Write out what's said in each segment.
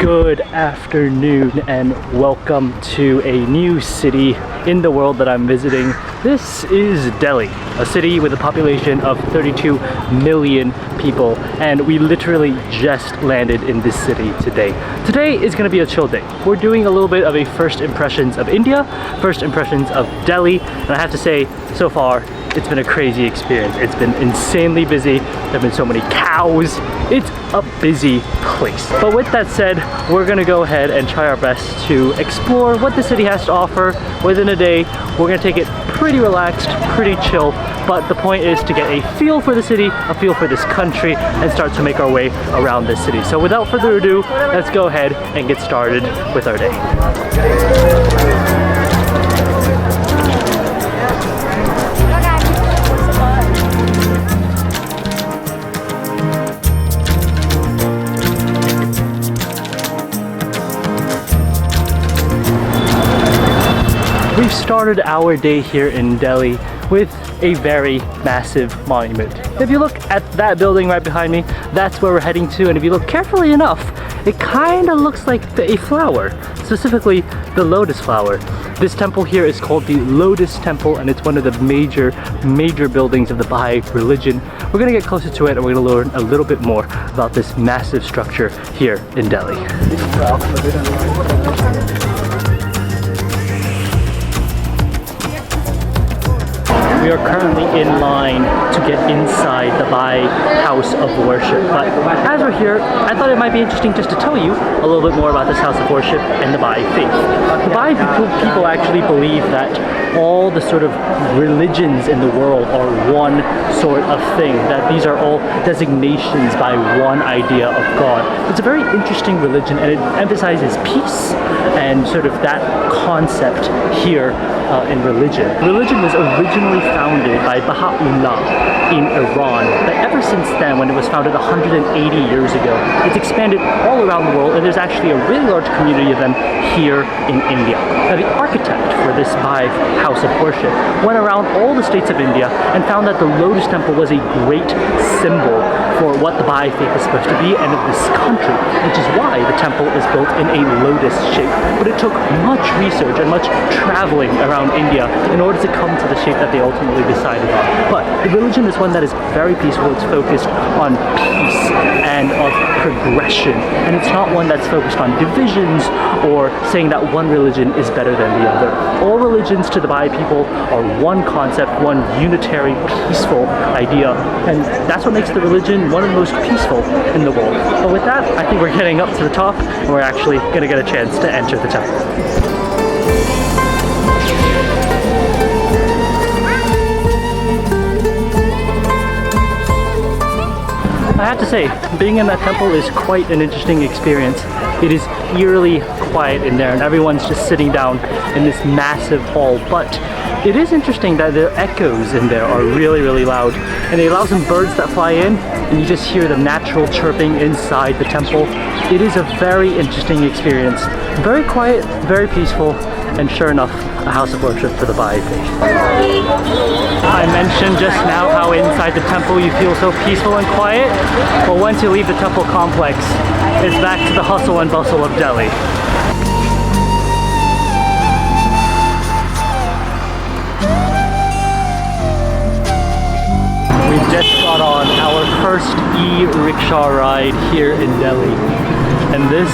Good afternoon and welcome to a new city in the world that I'm visiting. This is Delhi, a city with a population of 32 million people, and we literally just landed in this city today. Today is going to be a chill day. We're doing a little bit of a first impressions of India, first impressions of Delhi, and I have to say, so far, it's been a crazy experience. It's been insanely busy. There have been so many cows. It's a busy place. But with that said, we're gonna go ahead and try our best to explore what the city has to offer within a day. We're gonna take it pretty relaxed, pretty chill, but the point is to get a feel for the city, a feel for this country, and start to make our way around this city. So without further ado, let's go ahead and get started with our day. We've started our day here in Delhi with a very massive monument. If you look at that building right behind me, that's where we're heading to, and if you look carefully enough, it kind of looks like a flower, specifically the lotus flower. This temple here is called the Lotus Temple, and it's one of the major buildings of the Baha'i religion. We're gonna get closer to it and we're gonna learn a little bit more about this massive structure here in Delhi. We are currently in line to get inside the Baha'i house of worship. But as we're here, I thought it might be interesting just to tell you a little bit more about this house of worship and the Baha'i faith. The Baha'i people actually believe that all the sort of religions in the world are one sort of thing, that these are all designations by one idea of God. It's a very interesting religion, and it emphasizes peace and sort of that concept here in religion. Religion was originally founded by Baha'u'llah in Iran, but ever since then, when it was founded 180 years ago, it's expanded all around the world, and there's actually a really large community of them here in India. Now, the architect for this Baha'i house of worship went around all the states of India and found that the Lotus Temple was a great symbol for what the Baha'i faith is supposed to be and of this country, which is why the temple is built in a lotus shape. But it took much research and much traveling around India in order to come to the shape that they ultimately decided on. But the religion is one that is very peaceful. It's focused on peace and of progression, and it's not one that's focused on divisions or saying that one religion is better than the other. All religions to the Baha'i people are one concept, one unitary, peaceful idea, and that's what makes the religion one of the most peaceful in the world. But with that, I think we're getting up to the top, and we're actually going to get a chance to enter the temple. I have to say, being in that temple is quite an interesting experience. It is eerily quiet in there, and everyone's just sitting down in this massive hall. But it is interesting that the echoes in there are really loud, and they allow some birds that fly in, and you just hear the natural chirping inside the temple. It is a very interesting experience. Very quiet, very peaceful, and sure enough, a house of worship for the Baha'i faith. I mentioned just now how inside the temple you feel so peaceful and quiet, but once you leave the temple complex, it's back to the hustle and bustle of Delhi. We just got on our first e-rickshaw ride here in Delhi, and this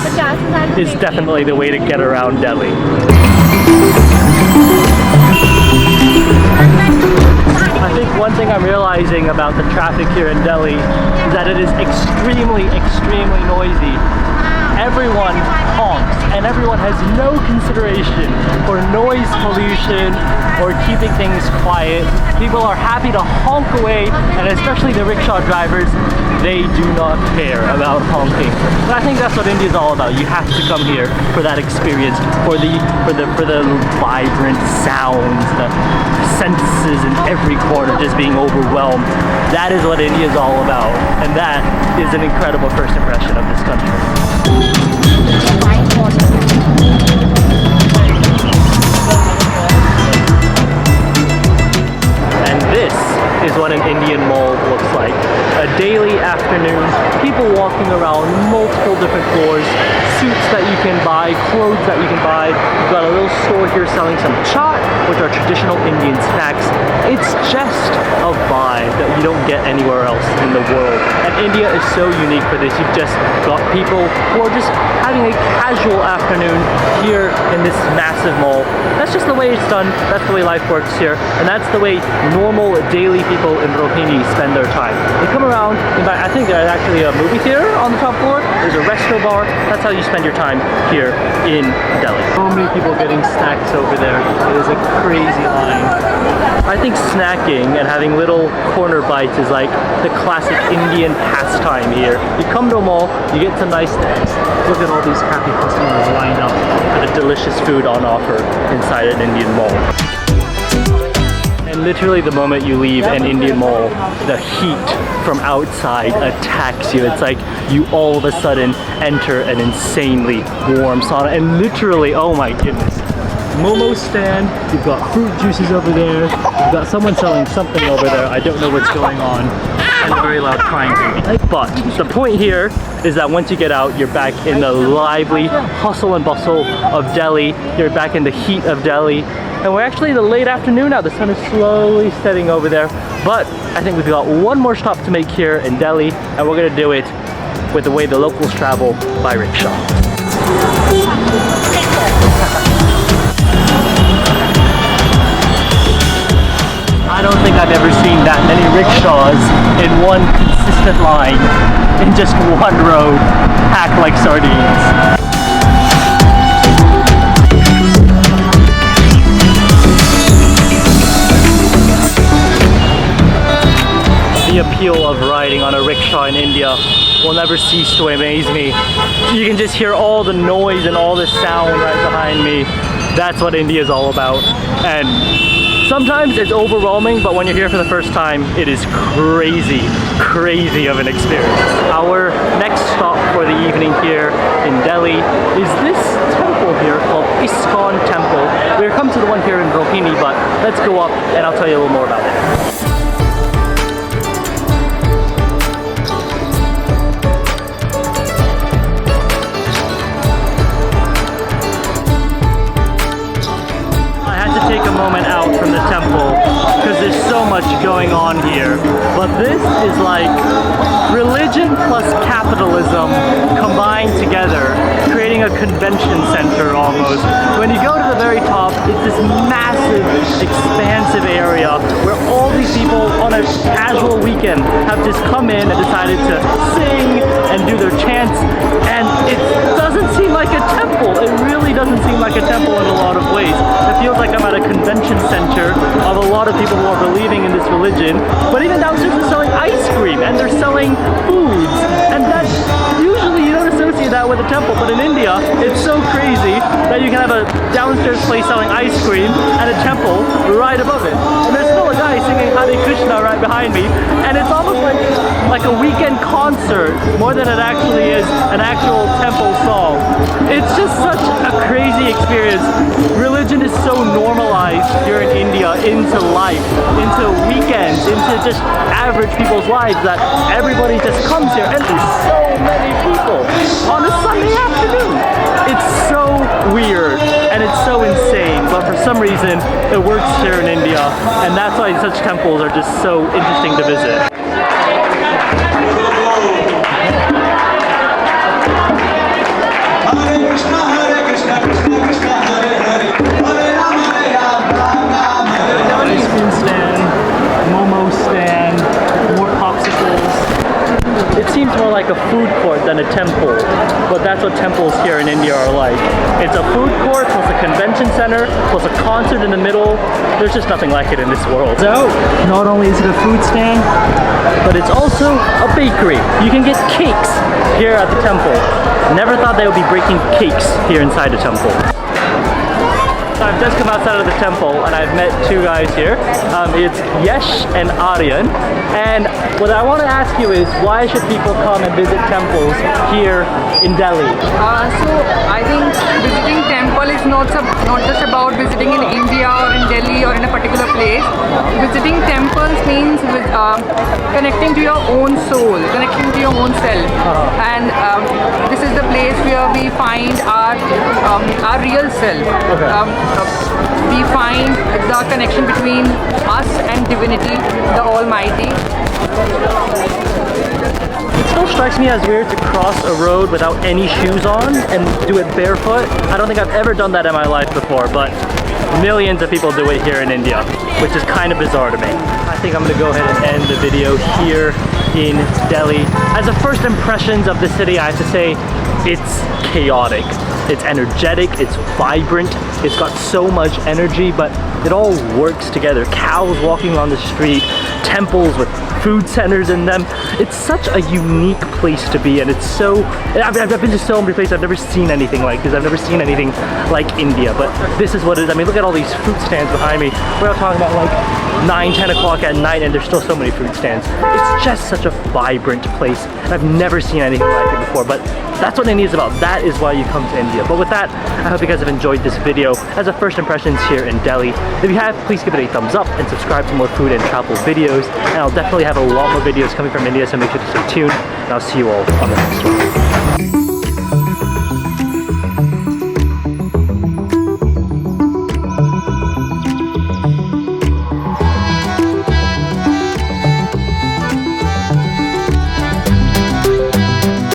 is definitely the way to get around Delhi. I think one thing I'm realizing about the traffic here in Delhi is that it is extremely noisy. Everyone honks, and everyone has no consideration for noise pollution or keeping things quiet. People are happy to honk away, and especially the rickshaw drivers, they do not care about honking. But I think that's what India is all about. You have to come here for that experience, for the vibrant sounds, the senses in every corner just being overwhelmed. That is what India is all about, and that is an incredible first impression of this country. And this is what an Indian mall looks like. A daily afternoon, people walking around multiple different floors, suits that you can buy, clothes that you can buy. We've got a little store here selling some chaat, which are traditional Indian snacks. It's just a vibe that you don't get anywhere else in the world. And India is so unique for this. You've just got people who are just having a casual afternoon here in this massive mall. That's just the way it's done. That's the way life works here. And that's the way normal daily people in Rohini spend their time. They come around. In fact, I think there's actually a movie theater on the top floor. There's a resto bar. That's how you spend your time here in Delhi. So many people getting snacks over there. It is a crazy line. I think snacking and having little corner bites is like the classic Indian pastime here. You come to a mall, you get some nice snacks. Look at all these happy customers lined up for the delicious food on offer inside an Indian mall. And literally the moment you leave an Indian mall, the heat from outside attacks you. It's like you all of a sudden enter an insanely warm sauna. And literally, oh my goodness, Momo stand, you've got fruit juices over there, you've got someone selling something over there, I don't know what's going on, and a very loud crying baby. But the point here is that once you get out, you're back in the lively hustle and bustle of Delhi, you're back in the heat of Delhi, and we're actually in the late afternoon now. The sun is slowly setting over there, but I think we've got one more stop to make here in Delhi, and we're gonna do it with the way the locals travel, by rickshaw. I don't think I've ever seen that many rickshaws in one consistent line, in just one road, packed like sardines. The appeal of riding on a rickshaw in India will never cease to amaze me. You can just hear all the noise and all the sound right behind me. That's what India is all about. And sometimes it's overwhelming, but when you're here for the first time, it is crazy, crazy of an experience. Our next stop for the evening here in Delhi is this temple here called Rickshaw Temple. We'll come to the one here in Rohini, but let's go up and I'll tell you a little more about it. Take a moment out from the temple because there's so much going on here, but this is like religion plus capitalism combined together, creating a convention center almost. When you go to the very top, it's this massive, expansive area where all these people on a casual weekend have just come in and decided to sing and do their chants, and it doesn't seem like a temple. It really doesn't seem like a temple in a lot of ways. It feels like I'm at a convention center of a lot of people who are believing in this religion, but even downstairs they're selling ice cream and they're selling foods, and that usually you don't associate that with a temple, but in India it's so crazy that you can have a downstairs place selling ice cream and a temple right above it, and there's still a guy singing Hare Krishna right behind me, and it's almost like a weekend concert more than it actually is an actual temple song. It's just such a crazy experience. Religion is so normalized here in India into life, into weekends, into just average people's lives that everybody just comes here, and there's so many people on a Sunday afternoon. It's so weird and it's so insane, but for some reason it works here in India, and that's why such temples are just so interesting to visit. Ice cream stand, Momo stand, more popsicles. It seems more like a food court than a temple, but that's what temples here in India are like. It's a food court plus a convention center plus a concert in the middle. There's just nothing like it in this world. So, not only is it a food stand, but it's also a bakery. You can get cakes here at the temple. Never thought they would be breaking cakes here inside the temple. I've just come outside of the temple and I've met two guys here. It's Yesh and Aryan. And what I want to ask you is, why should people come and visit temples here in Delhi? So I think visiting temple is it's not just about visiting in India or in Delhi or in a particular place. Visiting temples means connecting to your own soul, connecting to your own self, and this is the place where we find our real self. We find the connection between us and divinity, the Almighty. It still strikes me as weird to cross a road without any shoes on and do it barefoot. I don't think I've ever done that in my life before, but millions of people do it here in India, which is kind of bizarre to me. I think I'm gonna go ahead and end the video here in Delhi. As a first impressions of the city, I have to say it's chaotic. It's energetic, it's vibrant, it's got so much energy, but it all works together. Cows walking on the street, temples with food centers in them. It's such a unique place to be, and it's so, I've been to so many places, I've never seen anything like this. I've never seen anything like India, but this is what it is. I mean, look at all these fruit stands behind me. We're talking about like 9, 10 o'clock at night, and there's still so many fruit stands. It's just such a vibrant place, and I've never seen anything like it before, but that's what India is about. That is why you come to India. But with that, I hope you guys have enjoyed this video as a first impressions here in Delhi. If you have, please give it a thumbs up and subscribe for more food and travel videos. And I'll definitely have a lot more videos coming from India, so make sure to stay tuned. And I'll see you all on the next one.